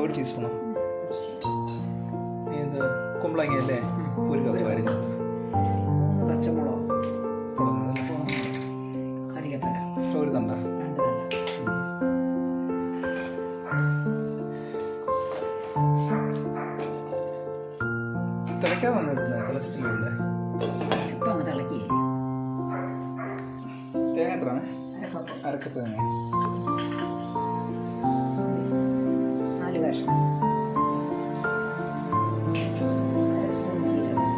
1 ടീസ്പൂണോ? ഇത് കുമ്പളങ്ങ അല്ലേ? 1 കപ്പ് അരിഞ്ഞത്. 3 പച്ചമുളക്, കറിവേപ്പില, 1 തണ്ട. തിളയ്ക്കാതെ വന്നിരുന്നത് തിളച്ചിട്ടില്ലേ? ഇപ്പം അങ്ങ് തിളക്കി. തേങ്ങ എത്രയാണ്? 1 കപ്പ് തേങ്ങ. 4 കഷ്ണം, 1 സ്പൂൺ ജീരകം.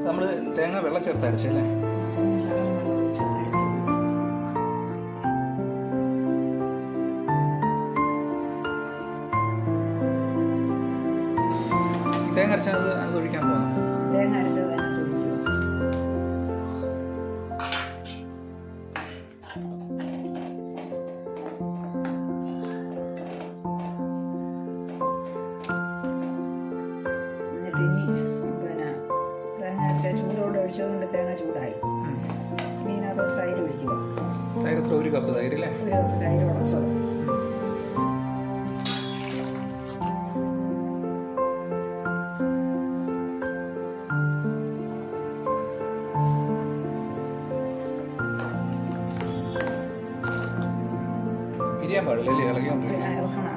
നമ്മൾ തേങ്ങ വെള്ളം ചേർത്ത് അരച്ചല്ലേ? തേങ്ങ അരച്ചത് അത് ഒഴിക്കാൻ പോകണം. തേങ്ങ അരച്ചത് അതിനകത്ത് ഒഴിക്കുക. എന്നിട്ട് ഇനി തേങ്ങ അരച്ച ചൂടോടെ ഒഴിച്ചതുകൊണ്ട് തേങ്ങ ചൂടായി. ഇനി ഇതിനകത്തോട്ട് തൈര് ഒഴിക്കുക. തൈര് 1 കപ്പ് തൈര് അല്ലേ? 1 കപ്പ് തൈര് ഉടച്ചത്. പിരിയാൻ പാടില്ല അല്ലേ? ഇളകിക്കൊണ്ടിരിക്കും. ഇളക്കണം.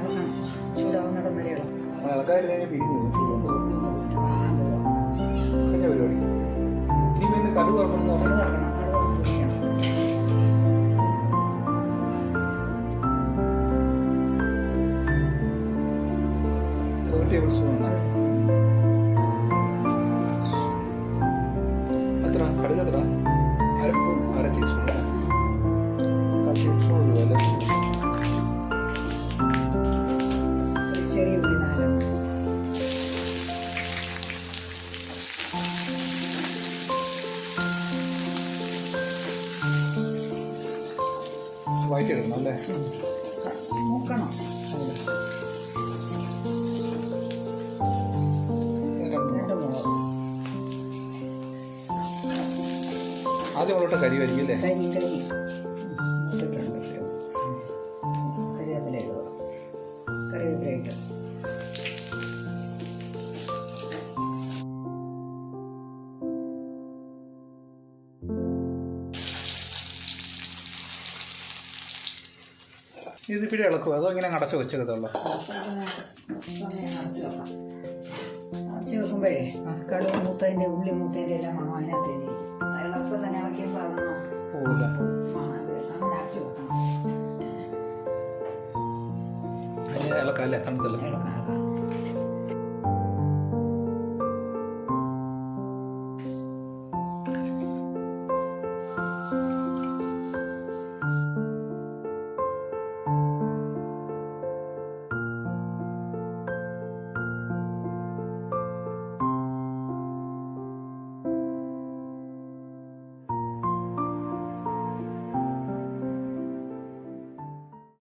ചൂടാവുന്നിടം വരെ ഇളക്കണം. ഇളക്കാതിരുന്ന് പിരിഞ്ഞു കഴിഞ്ഞ പരിപാടി. ഇനി പിന്നെ കടുക് വറക്കണം. കടുക് വറുക്കണം. 1 ടേബിൾ സ്പൂൺ. എത്ര കടുക്? എത്ര? 1/2 ടീസ്പൂൺ. 1/2 ടീസ്പൂൺ അല്ലേ? ചെറിയ ഉള്ളി 4. വഴറ്റിയെടുക്കണം അല്ലേ? മൂക്കണം. ആദ്യം മുളക് കരി വരിക്കില്ലേ? കറിവേപ്പില ഇടുക. കറിവേപ്പില ഇട്ട് ഇത് പിടി ഇളക്കുക. അതോ ഇങ്ങനെ അടച്ചു വെച്ചെടുത്തുള്ളൂ? അടച്ച് വെക്കുമ്പോഴേ കടുക് മൂത്തതിൻ്റെ ഉള്ളി മൂത്തതിൻ്റെ എല്ലാം മണം അതിനകത്ത് ഇളപ്പം തന്നെ ആവശ്യം പോകില്ല. അങ്ങനെ അടച്ചു വെക്കണം. ഇളക്കാം അല്ലേ? തണുത്തല്ല? ഇളക്കാം.